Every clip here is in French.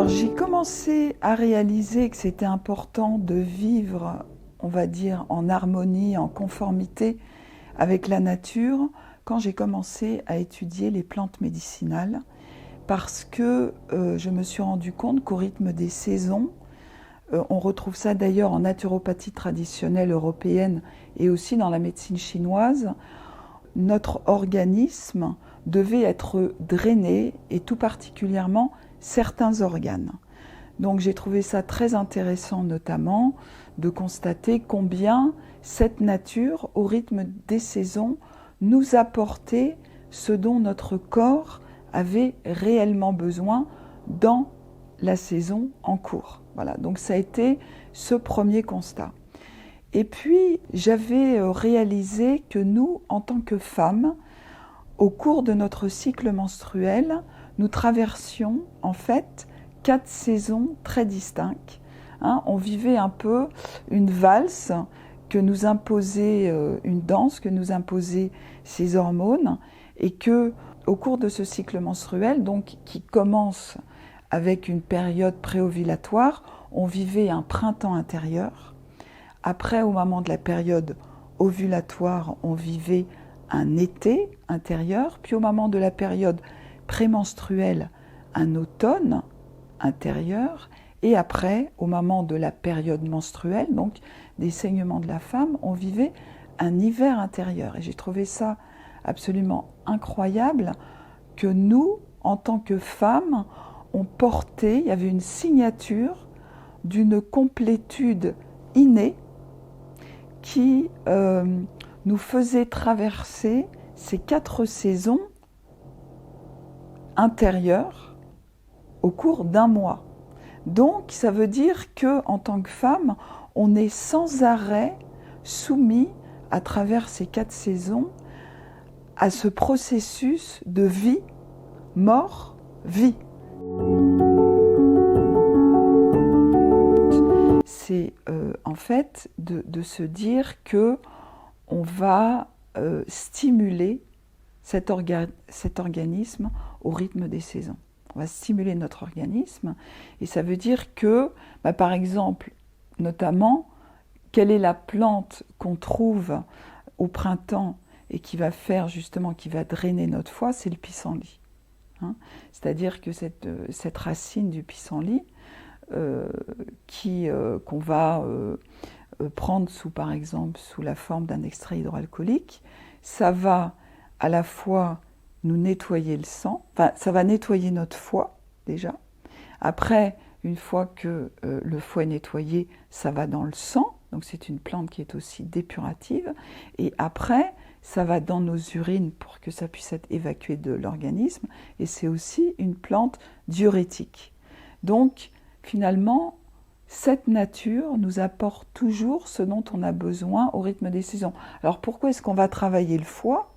Alors j'ai commencé à réaliser que c'était important de vivre, on va dire, en harmonie, en conformité avec la nature quand j'ai commencé à étudier les plantes médicinales parce que je me suis rendu compte qu'au rythme des saisons, on retrouve ça d'ailleurs en naturopathie traditionnelle européenne et aussi dans la médecine chinoise, notre organisme devait être drainé et tout particulièrement certains organes. Donc j'ai trouvé ça très intéressant notamment de constater combien cette nature, au rythme des saisons, nous apportait ce dont notre corps avait réellement besoin dans la saison en cours. Voilà, donc ça a été ce premier constat. Et puis j'avais réalisé que nous, en tant que femmes, au cours de notre cycle menstruel, nous traversions en fait 4 saisons très distinctes. On vivait un peu une valse que nous imposait une danse, que nous imposaient ces hormones, et que au cours de ce cycle menstruel, donc qui commence avec une période préovulatoire, on vivait un printemps intérieur. Après, au moment de la période ovulatoire, on vivait un été intérieur, puis au moment de la période prémenstruelle, un automne intérieur, et après, au moment de la période menstruelle, donc des saignements de la femme, on vivait un hiver intérieur. Et j'ai trouvé ça absolument incroyable que nous, en tant que femmes, on portait, il y avait une signature d'une complétude innée qui nous faisait traverser ces 4 saisons intérieures au cours d'un mois. Donc ça veut dire que en tant que femme, on est sans arrêt soumis à travers ces 4 saisons à ce processus de vie, mort, vie. C'est en fait de se dire que on va stimuler cet organisme au rythme des saisons. On va stimuler notre organisme et ça veut dire que, par exemple, notamment, quelle est la plante qu'on trouve au printemps et qui va faire justement, qui va drainer notre foie, c'est le pissenlit. C'est-à-dire que cette racine du pissenlit, qu'on va prendre par exemple sous la forme d'un extrait hydroalcoolique, ça va à la fois nous nettoyer le sang, ça va nettoyer notre foie déjà. Après, une fois que le foie est nettoyé, ça va dans le sang, donc c'est une plante qui est aussi dépurative. Et après, ça va dans nos urines pour que ça puisse être évacué de l'organisme. Et c'est aussi une plante diurétique. Donc, finalement, cette nature nous apporte toujours ce dont on a besoin au rythme des saisons. Alors pourquoi est-ce qu'on va travailler le foie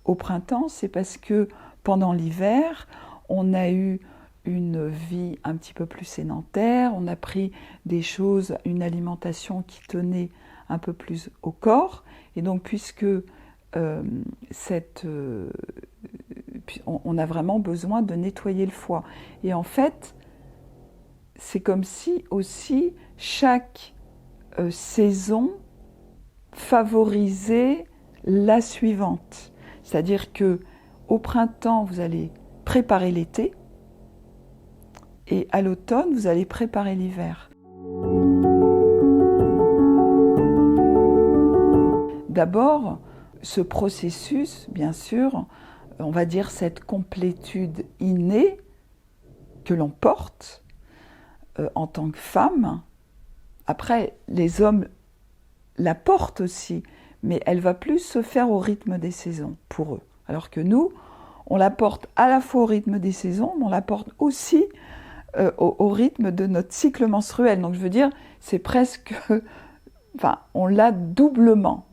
au printemps? C'est parce que pendant l'hiver, on a eu une vie un petit peu plus sédentaire, on a pris des choses, une alimentation qui tenait un peu plus au corps, et donc puisque on a vraiment besoin de nettoyer le foie. Et en fait, c'est comme si aussi chaque saison favorisait la suivante. C'est-à-dire que au printemps, vous allez préparer l'été et à l'automne, vous allez préparer l'hiver. D'abord, ce processus, bien sûr, on va dire cette complétude innée que l'on porte en tant que femme. Après, les hommes la portent aussi, mais elle va plus se faire au rythme des saisons pour eux. Alors que nous, on la porte à la fois au rythme des saisons, mais on la porte aussi au rythme de notre cycle menstruel. Donc je veux dire, c'est presque... on l'a doublement.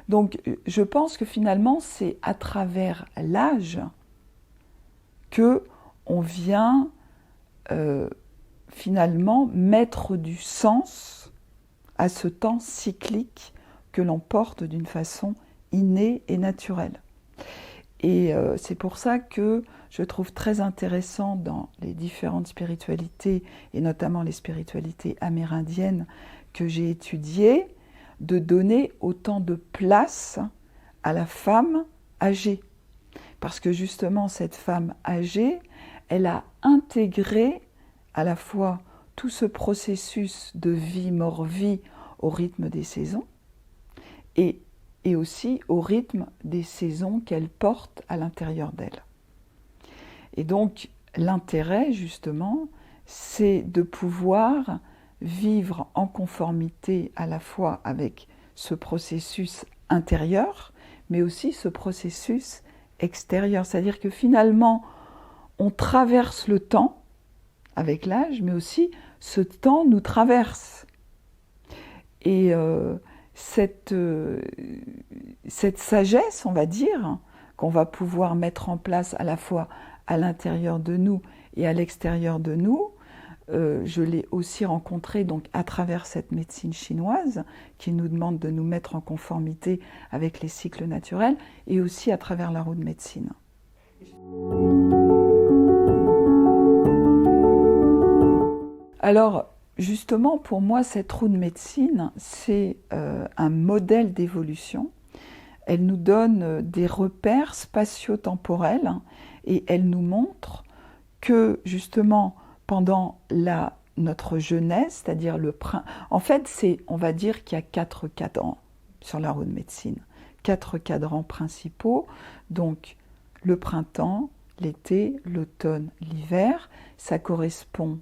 Donc je pense que finalement, c'est à travers l'âge qu'on vient finalement mettre du sens à ce temps cyclique que l'on porte d'une façon innée et naturelle. Et c'est pour ça que je trouve très intéressant dans les différentes spiritualités, et notamment les spiritualités amérindiennes que j'ai étudiées, de donner autant de place à la femme âgée. Parce que justement, cette femme âgée, elle a intégré à la fois tout ce processus de vie, mort-vie au rythme des saisons, et aussi au rythme des saisons qu'elle porte à l'intérieur d'elle. Et donc, l'intérêt, justement, c'est de pouvoir vivre en conformité à la fois avec ce processus intérieur, mais aussi ce processus extérieur. C'est-à-dire que finalement, on traverse le temps avec l'âge, mais aussi ce temps nous traverse. Et cette sagesse, on va dire, qu'on va pouvoir mettre en place à la fois à l'intérieur de nous et à l'extérieur de nous, je l'ai aussi rencontrée donc à travers cette médecine chinoise qui nous demande de nous mettre en conformité avec les cycles naturels, et aussi à travers la roue de médecine. Alors, justement, pour moi, cette roue de médecine, c'est un modèle d'évolution. Elle nous donne des repères spatio-temporels et elle nous montre que, justement, pendant notre jeunesse, c'est-à-dire en fait, on va dire qu'il y a 4 cadrans sur la roue de médecine. 4 cadrans principaux, donc le printemps, l'été, l'automne, l'hiver. Ça correspond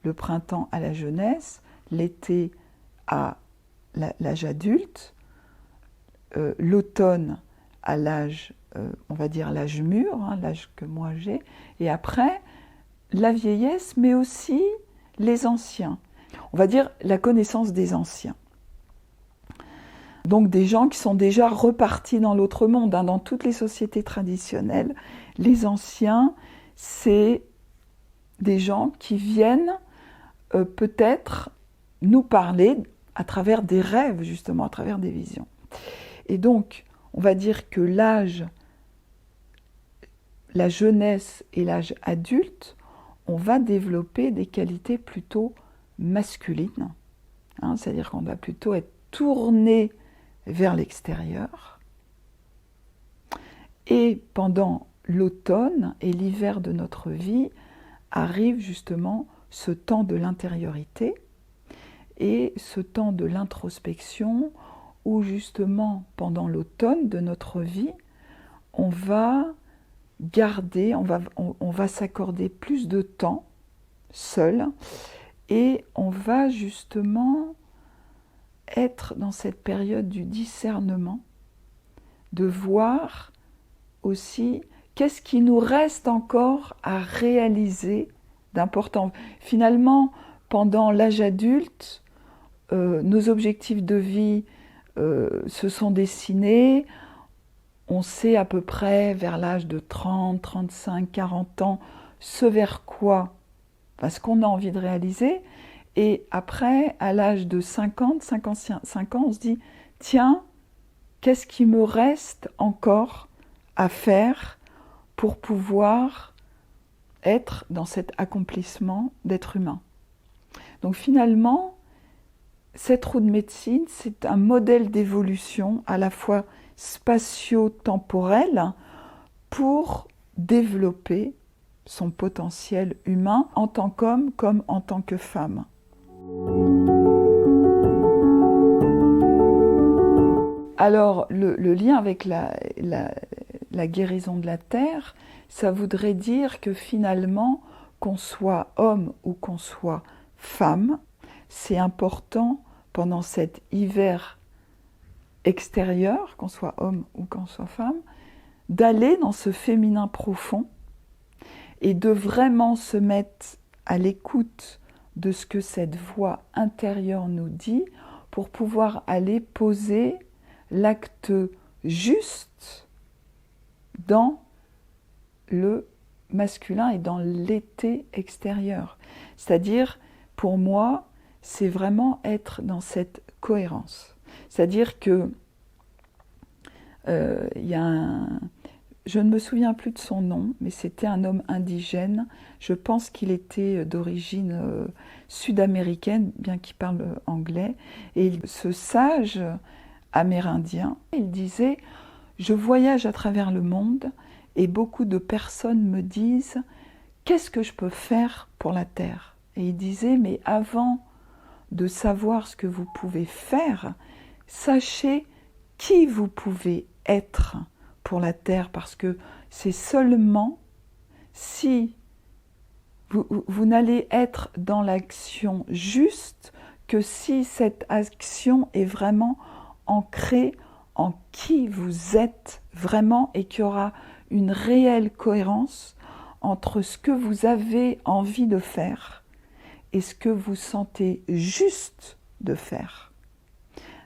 le printemps à la jeunesse, l'été à l'âge adulte, l'automne à l'âge, on va dire l'âge mûr, hein, l'âge que moi j'ai, et après la vieillesse, mais aussi les anciens. On va dire la connaissance des anciens. Donc des gens qui sont déjà repartis dans l'autre monde. Hein. Dans toutes les sociétés traditionnelles, les anciens, c'est des gens qui viennent peut-être nous parler à travers des rêves, justement, à travers des visions. Et donc, on va dire que l'âge, la jeunesse et l'âge adulte, on va développer des qualités plutôt masculines. Hein, c'est-à-dire qu'on va plutôt être tourné vers l'extérieur. Et pendant l'automne et l'hiver de notre vie, arrive justement ce temps de l'intériorité et ce temps de l'introspection où justement pendant l'automne de notre vie, on va garder, on va s'accorder plus de temps seul et on va justement être dans cette période du discernement, de voir aussi qu'est-ce qui nous reste encore à réaliser d'important. Finalement, pendant l'âge adulte, nos objectifs de vie se sont dessinés. On sait à peu près vers l'âge de 30, 35, 40 ans ce vers quoi, ce qu'on a envie de réaliser. Et après, à l'âge de 50, 55 ans, on se dit, tiens, qu'est-ce qui me reste encore à faire pour pouvoir être dans cet accomplissement d'être humain. Donc finalement, cette roue de médecine, c'est un modèle d'évolution à la fois spatio-temporel pour développer son potentiel humain en tant qu'homme comme en tant que femme. Alors, le lien avec la guérison de la Terre, ça voudrait dire que finalement, qu'on soit homme ou qu'on soit femme, c'est important pendant cet hiver extérieur, qu'on soit homme ou qu'on soit femme, d'aller dans ce féminin profond et de vraiment se mettre à l'écoute de ce que cette voix intérieure nous dit pour pouvoir aller poser l'acte juste dans le masculin et dans l'été extérieur. C'est-à-dire, pour moi, c'est vraiment être dans cette cohérence. C'est-à-dire que y a je ne me souviens plus de son nom, mais c'était un homme indigène. Je pense qu'il était d'origine sud-américaine, bien qu'il parle anglais. Et ce sage amérindien, il disait « Je voyage à travers le monde et beaucoup de personnes me disent « Qu'est-ce que je peux faire pour la Terre ?» Et il disait « Mais avant de savoir ce que vous pouvez faire, sachez qui vous pouvez être pour la Terre, parce que c'est seulement si vous n'allez être dans l'action juste que si cette action est vraiment ancrée en qui vous êtes vraiment et qu'il y aura une réelle cohérence entre ce que vous avez envie de faire et ce que vous sentez juste de faire.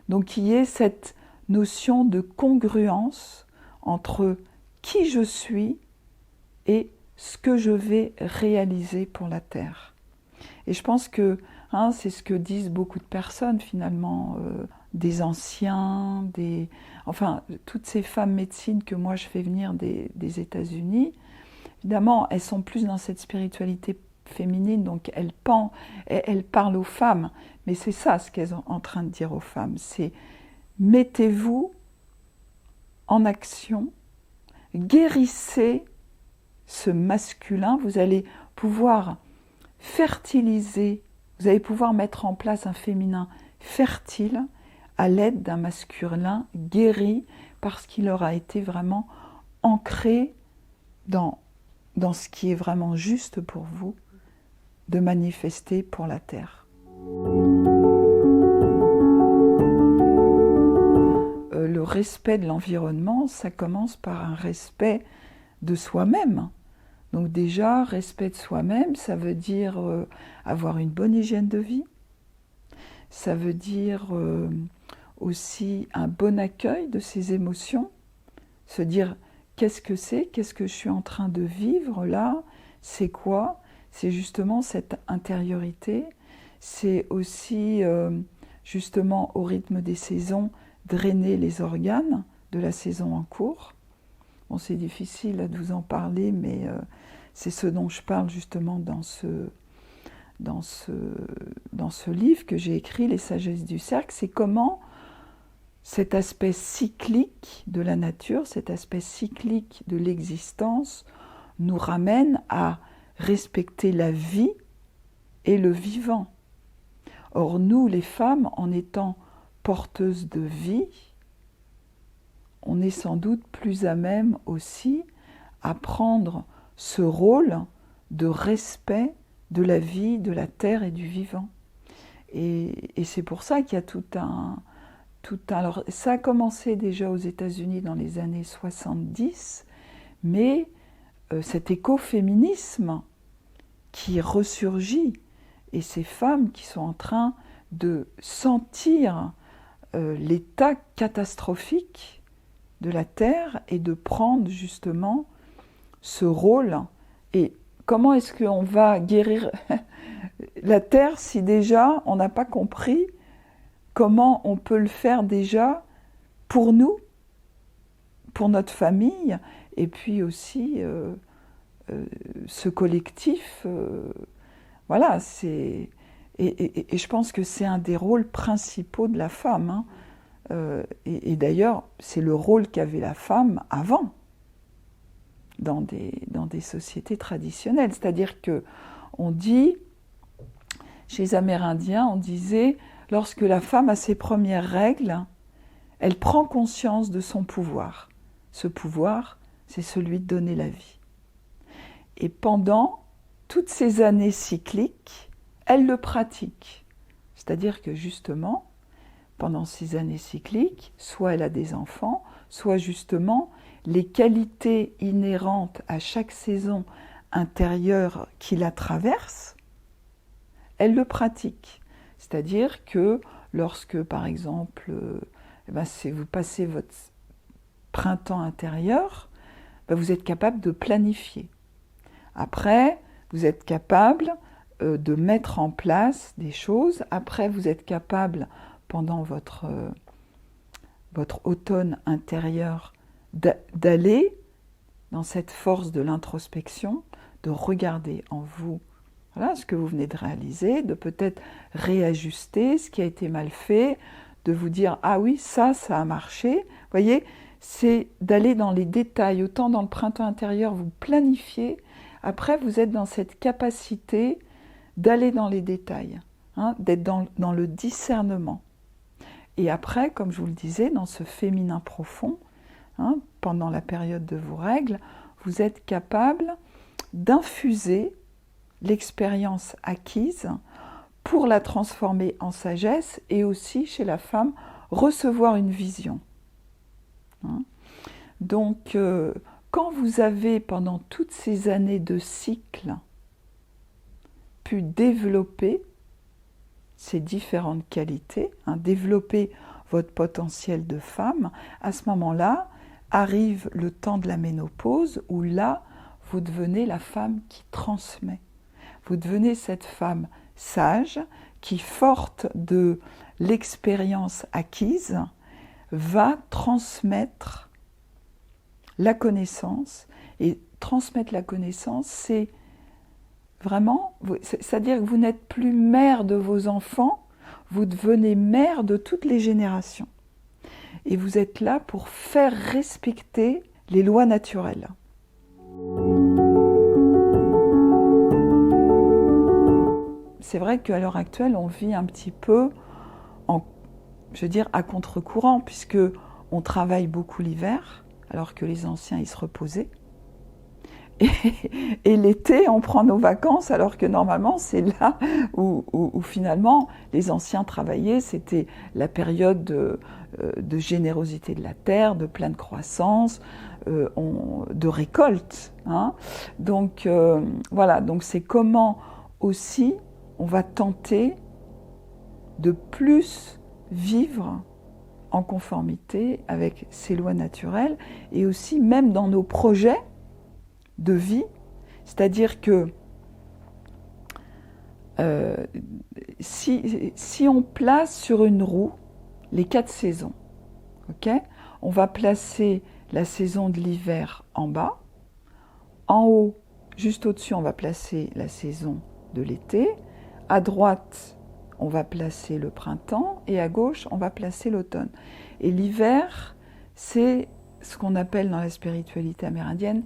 Donc il y ait cette notion de congruence entre qui je suis et ce que je vais réaliser pour la Terre. Et je pense que c'est ce que disent beaucoup de personnes finalement, des anciens, enfin toutes ces femmes médecines que moi je fais venir des États-Unis. Évidemment, elles sont plus dans cette spiritualité féminine, donc elles parlent aux femmes, mais c'est ça ce qu'elles sont en train de dire aux femmes, c'est mettez-vous en action, guérissez ce masculin, vous allez pouvoir fertiliser, vous allez pouvoir mettre en place un féminin fertile à l'aide d'un masculin guéri parce qu'il aura été vraiment ancré dans ce qui est vraiment juste pour vous de manifester pour la Terre. Le respect de l'environnement, ça commence par un respect de soi-même. Donc déjà, respect de soi-même, ça veut dire avoir une bonne hygiène de vie. Ça veut dire aussi un bon accueil de ses émotions. Se dire, qu'est-ce que c'est? Qu'est-ce que je suis en train de vivre là? C'est quoi? C'est justement cette intériorité. C'est aussi, justement, au rythme des saisons, drainer les organes de la saison en cours. Bon, c'est difficile de vous en parler, mais c'est ce dont je parle justement dans ce livre que j'ai écrit, Les sagesses du cercle. C'est comment cet aspect cyclique de la nature, cet aspect cyclique de l'existence nous ramène à respecter la vie et le vivant. Or, nous, les femmes, en étant porteuses de vie, on est sans doute plus à même aussi à prendre ce rôle de respect de la vie, de la terre et du vivant. Et c'est pour ça qu'il y a tout un... Alors, ça a commencé déjà aux États-Unis dans les années 70, mais cet écoféminisme qui ressurgit, et ces femmes qui sont en train de sentir l'état catastrophique de la Terre et de prendre justement ce rôle. Et comment est-ce qu'on va guérir la Terre si déjà on n'a pas compris comment on peut le faire déjà pour nous, pour notre famille, et puis aussi ce collectif. Voilà, c'est... Et je pense que c'est un des rôles principaux de la femme. Et d'ailleurs, c'est le rôle qu'avait la femme avant, dans des sociétés traditionnelles. C'est-à-dire qu'on dit, chez les Amérindiens, on disait, lorsque la femme a ses premières règles, elle prend conscience de son pouvoir. Ce pouvoir, c'est celui de donner la vie. Et pendant toutes ces années cycliques, elle le pratique. C'est-à-dire que justement, pendant ces années cycliques, soit elle a des enfants, soit justement les qualités inhérentes à chaque saison intérieure qui la traverse, elle le pratique. C'est-à-dire que lorsque, par exemple, vous passez votre printemps intérieur, vous êtes capable de planifier. Après, vous êtes capable de mettre en place des choses. Après, vous êtes capable, pendant votre automne intérieur, d'aller dans cette force de l'introspection, de regarder en vous voilà, ce que vous venez de réaliser, de peut-être réajuster ce qui a été mal fait, de vous dire « Ah oui, ça a marché ». Vous voyez, c'est d'aller dans les détails. Autant dans le printemps intérieur, vous planifiez. Après, vous êtes dans cette capacité d'aller dans les détails, hein, d'être dans le discernement. Et après, comme je vous le disais, dans ce féminin profond, hein, pendant la période de vos règles, vous êtes capable d'infuser l'expérience acquise pour la transformer en sagesse et aussi, chez la femme, recevoir une vision. Hein. Donc, quand vous avez, pendant toutes ces années de cycle, pu développer ces différentes qualités, hein, développer votre potentiel de femme, à ce moment-là, arrive le temps de la ménopause où là, vous devenez la femme qui transmet. Vous devenez cette femme sage qui, forte de l'expérience acquise, va transmettre la connaissance. Et transmettre la connaissance, c'est vraiment, c'est-à-dire que vous n'êtes plus mère de vos enfants, vous devenez mère de toutes les générations. Et vous êtes là pour faire respecter les lois naturelles. C'est vrai qu'à l'heure actuelle, on vit un petit peu, à contre-courant, puisque on travaille beaucoup l'hiver, alors que les anciens, ils se reposaient. Et l'été, on prend nos vacances, alors que normalement, c'est là où finalement, les anciens travaillaient. C'était la période de générosité de la terre, de pleine croissance, de récolte. Hein. Donc, voilà, donc c'est comment aussi on va tenter de plus vivre en conformité avec ces lois naturelles et aussi même dans nos projets de vie, c'est-à-dire que si on place sur une roue les 4 saisons, okay, on va placer la saison de l'hiver en bas, en haut, juste au-dessus, on va placer la saison de l'été, à droite, on va placer le printemps, et à gauche, on va placer l'automne. Et l'hiver, c'est ce qu'on appelle dans la spiritualité amérindienne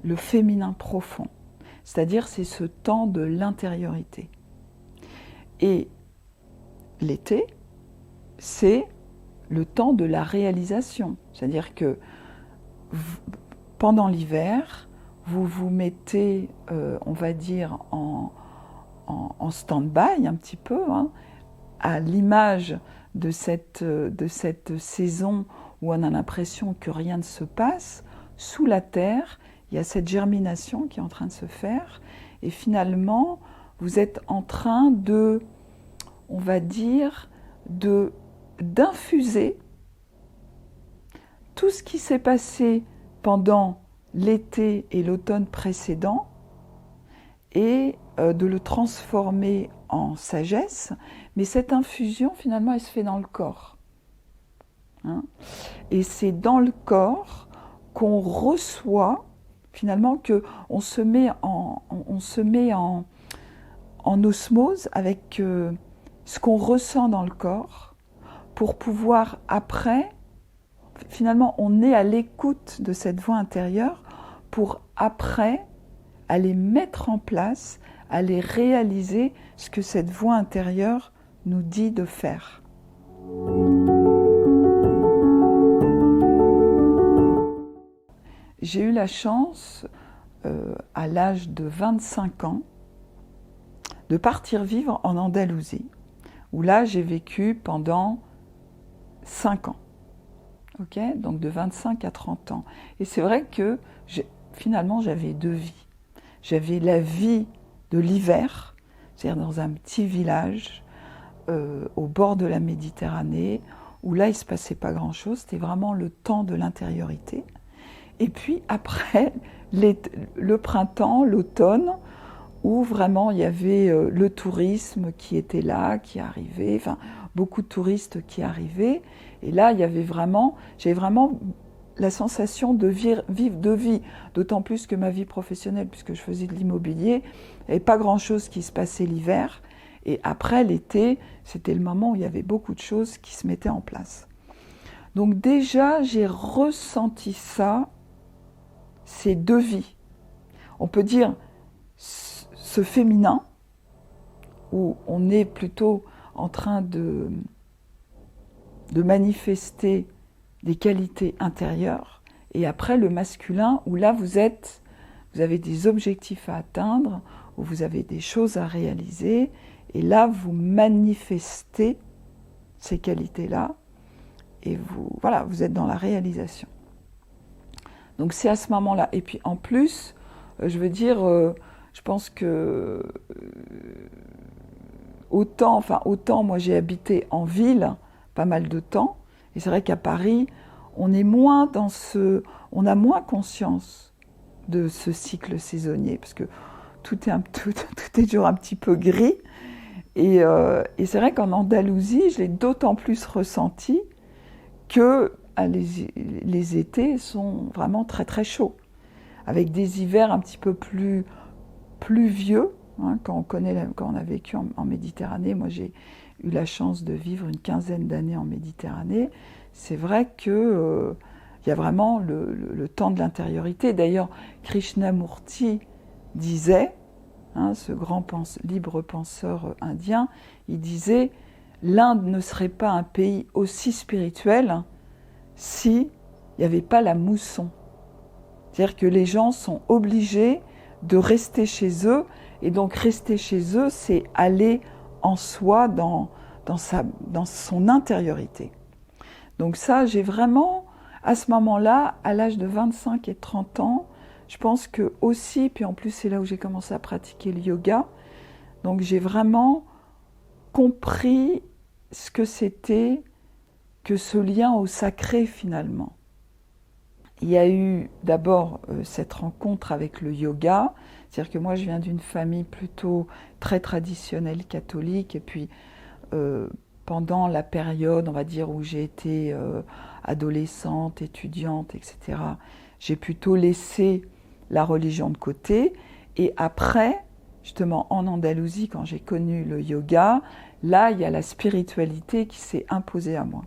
le féminin profond, c'est-à-dire c'est ce temps de l'intériorité. Et l'été, c'est le temps de la réalisation, c'est-à-dire que pendant l'hiver, vous vous mettez, on va dire, en stand-by un petit peu, hein, à l'image de cette saison où on a l'impression que rien ne se passe. Sous la terre, il y a cette germination qui est en train de se faire, et finalement, vous êtes en train de, on va dire, d'infuser tout ce qui s'est passé pendant l'été et l'automne précédent, et de le transformer en sagesse, mais cette infusion, finalement, elle se fait dans le corps. Hein, et c'est dans le corps qu'on reçoit, finalement, qu'on se met en osmose avec ce qu'on ressent dans le corps, pour pouvoir après, finalement, on est à l'écoute de cette voix intérieure, pour après aller mettre en place, aller réaliser ce que cette voix intérieure nous dit de faire. J'ai eu la chance, à l'âge de 25 ans, de partir vivre en Andalousie, où là j'ai vécu pendant 5 ans. Okay, donc de 25 à 30 ans. Et c'est vrai que finalement j'avais 2 vies. J'avais la vie de l'hiver, c'est-à-dire dans un petit village au bord de la Méditerranée, où là il ne se passait pas grand-chose, c'était vraiment le temps de l'intériorité. Et puis après, le printemps, l'automne, où vraiment il y avait le tourisme qui était là, qui arrivait, enfin beaucoup de touristes qui arrivaient. Et là, j'avais vraiment la sensation de vivre de vie, d'autant plus que ma vie professionnelle, puisque je faisais de l'immobilier, il n'y avait pas grand-chose qui se passait l'hiver. Et après, l'été, c'était le moment où il y avait beaucoup de choses qui se mettaient en place. Donc déjà, j'ai ressenti ça, ces deux vies. On peut dire ce féminin, où on est plutôt en train de manifester des qualités intérieures, et après le masculin, où là vous avez des objectifs à atteindre, où vous avez des choses à réaliser, et là vous manifestez ces qualités-là, et vous êtes dans la réalisation. Donc c'est à ce moment-là. Et puis en plus, je pense que autant moi j'ai habité en ville pas mal de temps, et c'est vrai qu'à Paris, on a moins conscience de ce cycle saisonnier, parce que tout est toujours un petit peu gris. Et c'est vrai qu'en Andalousie, je l'ai d'autant plus ressenti que les étés sont vraiment très très chauds, avec des hivers un petit peu plus pluvieux. Quand on a vécu en Méditerranée, moi j'ai eu la chance de vivre une 15aine d'années en Méditerranée. C'est vrai que il y a vraiment le temps de l'intériorité. D'ailleurs, Krishnamurti disait, ce grand libre penseur indien, il disait « l'Inde ne serait pas un pays aussi spirituel s'il n'y avait pas la mousson ». C'est-à-dire que les gens sont obligés de rester chez eux, et donc rester chez eux, c'est aller en soi, dans son intériorité. Donc ça, j'ai vraiment, à ce moment-là, à l'âge de 25 et 30 ans, je pense que aussi, puis en plus c'est là où j'ai commencé à pratiquer le yoga, donc j'ai vraiment compris ce que c'était que ce lien au sacré finalement. Il y a eu d'abord cette rencontre avec le yoga, c'est-à-dire que moi je viens d'une famille plutôt très traditionnelle catholique, et puis pendant la période, on va dire, où j'ai été adolescente, étudiante, etc., j'ai plutôt laissé la religion de côté. Et après, justement en Andalousie, quand j'ai connu le yoga, là, il y a la spiritualité qui s'est imposée à moi.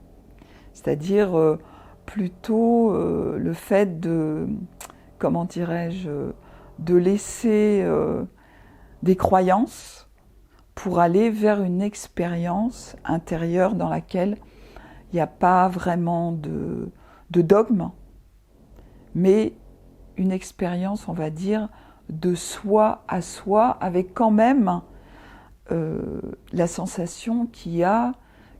C'est-à-dire plutôt le fait de, comment dirais-je, de laisser des croyances pour aller vers une expérience intérieure dans laquelle il n'y a pas vraiment de dogme, mais une expérience, on va dire, de soi à soi, avec quand même la sensation qu'il y a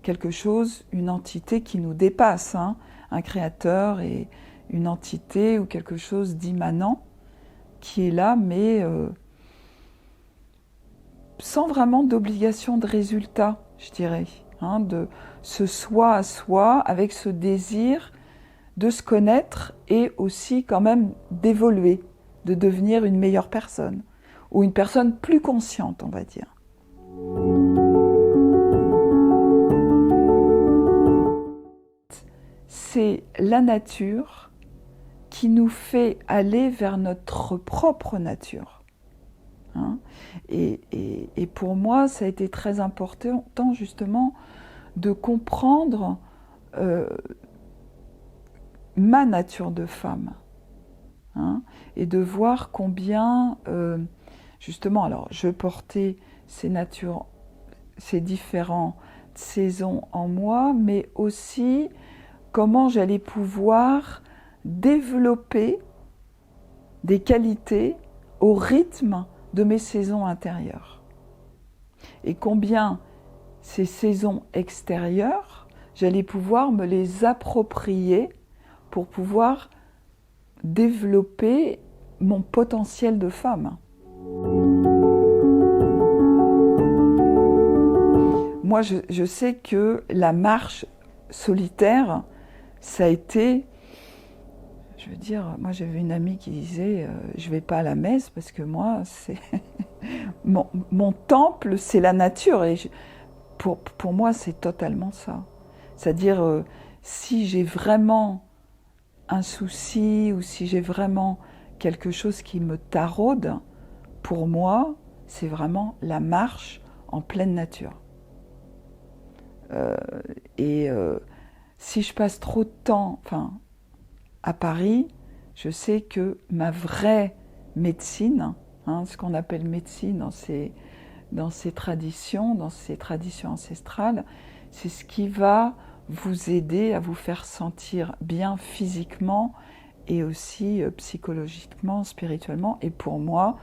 quelque chose, une entité qui nous dépasse, un créateur et une entité ou quelque chose d'immanent qui est là, mais sans vraiment d'obligation de résultat, je dirais, de ce soi à soi, avec ce désir de se connaître et aussi quand même d'évoluer, de devenir une meilleure personne, ou une personne plus consciente, on va dire. C'est la nature qui nous fait aller vers notre propre nature. Et pour moi, ça a été très important justement de comprendre ma nature de femme, et de voir combien, justement, alors je portais ces différentes saisons en moi, mais aussi comment j'allais pouvoir développer des qualités au rythme de mes saisons intérieures. Et combien ces saisons extérieures, j'allais pouvoir me les approprier pour pouvoir développer mon potentiel de femme. Moi, je sais que la marche solitaire, ça a été... Je veux dire, moi j'avais une amie qui disait je vais pas à la messe parce que moi, c'est mon temple, c'est la nature. Et pour moi, c'est totalement ça. C'est-à-dire, si j'ai vraiment un souci ou si j'ai vraiment quelque chose qui me taraude, pour moi, c'est vraiment la marche en pleine nature. Euh, et si je passe trop de temps à Paris, je sais que ma vraie médecine, ce qu'on appelle médecine dans ces traditions ancestrales, c'est ce qui va vous aider à vous faire sentir bien physiquement et aussi psychologiquement, spirituellement. Et pour moi,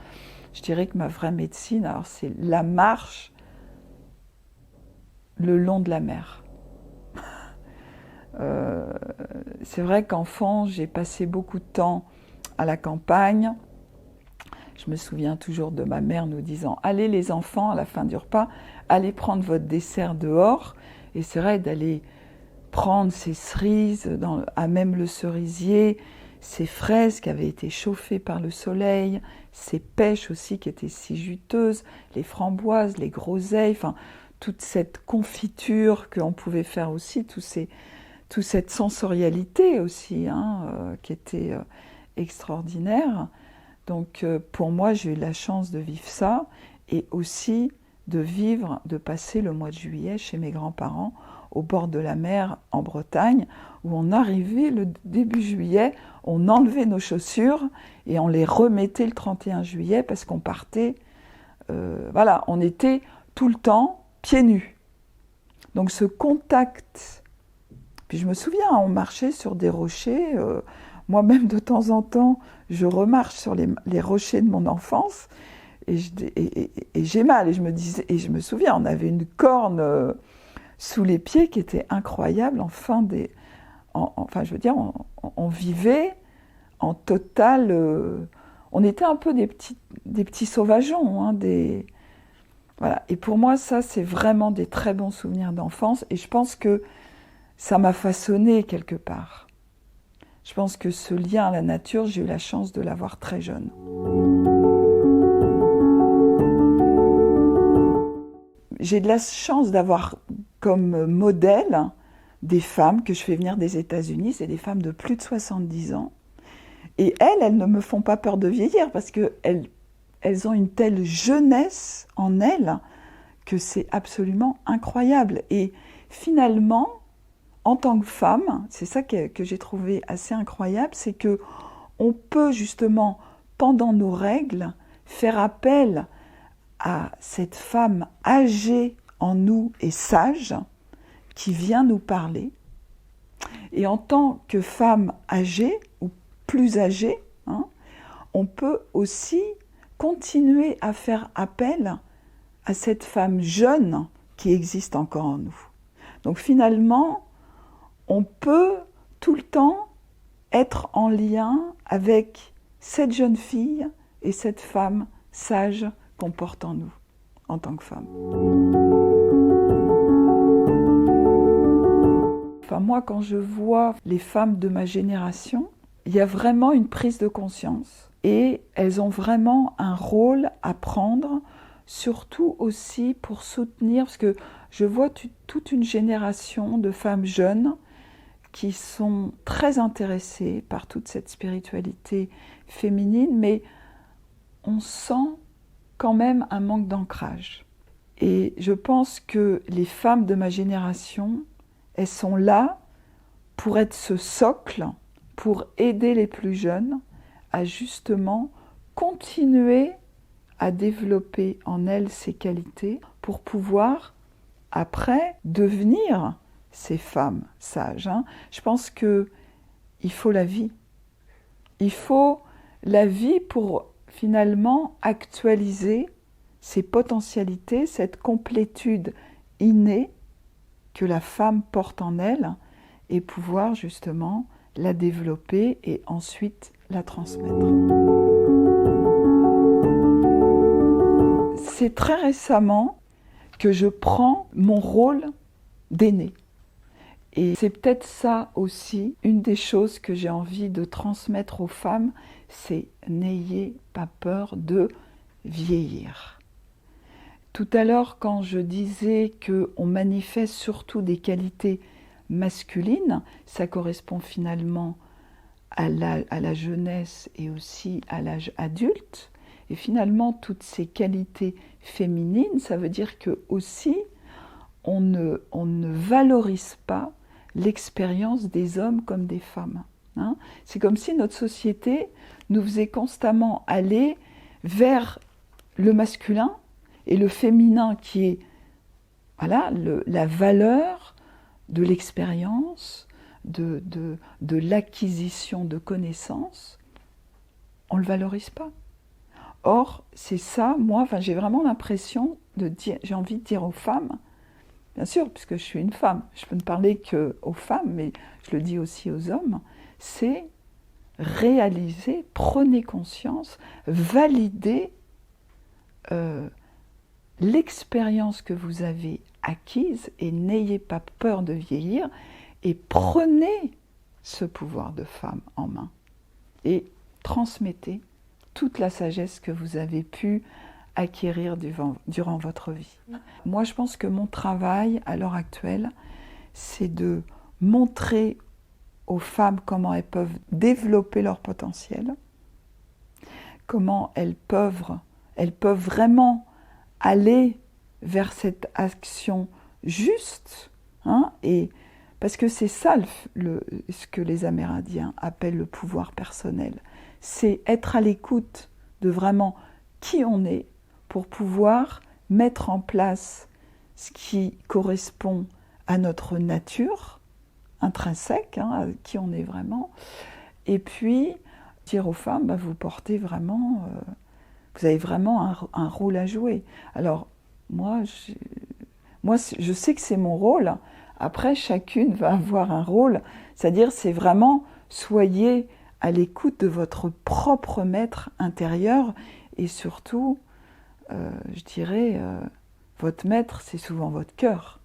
je dirais que ma vraie médecine, alors c'est la marche le long de la mer. C'est vrai qu'enfant, j'ai passé beaucoup de temps à la campagne. Je me souviens toujours de ma mère nous disant « Allez les enfants, à la fin du repas, allez prendre votre dessert dehors ». Et c'est vrai d'aller prendre ces cerises, à même le cerisier, ces fraises qui avaient été chauffées par le soleil, ces pêches aussi qui étaient si juteuses, les framboises, les groseilles, toute cette confiture qu'on pouvait faire aussi, toute cette sensorialité aussi, qui était extraordinaire. Donc pour moi, j'ai eu la chance de vivre ça et aussi de passer le mois de juillet chez mes grands-parents au bord de la mer en Bretagne, où on arrivait le début juillet, on enlevait nos chaussures et on les remettait le 31 juillet parce qu'on partait, on était tout le temps pieds nus. Donc ce contact, puis je me souviens, on marchait sur des rochers, moi-même de temps en temps, je remarche sur les rochers de mon enfance et j'ai mal. Et je me souviens, on avait une corne sous les pieds qui était incroyable. On vivait en total. On était un peu des petits sauvageons. Voilà. Et pour moi, ça, c'est vraiment des très bons souvenirs d'enfance. Et je pense que ça m'a façonné quelque part. Je pense que ce lien à la nature, j'ai eu la chance de l'avoir très jeune. J'ai de la chance d'avoir comme modèle des femmes que je fais venir des États-Unis, c'est des femmes de plus de 70 ans. Et elles ne me font pas peur de vieillir parce qu'elles ont une telle jeunesse en elles que c'est absolument incroyable. Et finalement, en tant que femme, c'est ça que j'ai trouvé assez incroyable, c'est que on peut justement, pendant nos règles, faire appel à cette femme âgée en nous et sage qui vient nous parler. Et en tant que femme âgée ou plus âgée, on peut aussi continuer à faire appel à cette femme jeune qui existe encore en nous. Donc finalement, on peut tout le temps être en lien avec cette jeune fille et cette femme sage qu'on porte en nous, en tant que femme. Moi, quand je vois les femmes de ma génération, il y a vraiment une prise de conscience et elles ont vraiment un rôle à prendre, surtout aussi pour soutenir, parce que je vois toute une génération de femmes jeunes qui sont très intéressées par toute cette spiritualité féminine, mais on sent quand même un manque d'ancrage. Et je pense que les femmes de ma génération, elles sont là pour être ce socle, pour aider les plus jeunes à justement continuer à développer en elles ces qualités pour pouvoir après devenir ces femmes sages. Je pense qu'il faut la vie. Il faut la vie pour finalement actualiser ces potentialités, cette complétude innée que la femme porte en elle et pouvoir justement la développer et ensuite la transmettre. C'est très récemment que je prends mon rôle d'aînée. Et c'est peut-être ça aussi, une des choses que j'ai envie de transmettre aux femmes, c'est n'ayez pas peur de vieillir. Tout à l'heure, quand je disais qu'on manifeste surtout des qualités masculines, ça correspond finalement à la jeunesse et aussi à l'âge adulte. Et finalement, toutes ces qualités féminines, ça veut dire que aussi, on ne valorise pas l'expérience des hommes comme des femmes. Hein. C'est comme si notre société nous faisait constamment aller vers le masculin et le féminin qui est voilà, la valeur de l'expérience, de l'acquisition de connaissances. On ne le valorise pas. Or, c'est ça, moi, j'ai vraiment l'impression de dire, j'ai envie de dire aux femmes, bien sûr, puisque je suis une femme, je peux ne parler qu'aux femmes, mais je le dis aussi aux hommes, c'est réaliser, prenez conscience, validez l'expérience que vous avez acquise et n'ayez pas peur de vieillir et prenez ce pouvoir de femme en main et transmettez toute la sagesse que vous avez pu acquérir durant votre vie. Moi, je pense que mon travail à l'heure actuelle, c'est de montrer aux femmes comment elles peuvent développer leur potentiel, comment elles peuvent vraiment aller vers cette action juste, hein, et parce que c'est ça ce que les Amérindiens appellent le pouvoir personnel. C'est être à l'écoute de vraiment qui on est pour pouvoir mettre en place ce qui correspond à notre nature intrinsèque, hein, à qui on est vraiment, et puis dire aux femmes, vous portez vraiment, vous avez vraiment un rôle à jouer. Alors moi, je sais que c'est mon rôle. Après, chacune va avoir un rôle. C'est-à-dire, c'est vraiment, soyez à l'écoute de votre propre maître intérieur. Et surtout, je dirais, votre maître, c'est souvent votre cœur.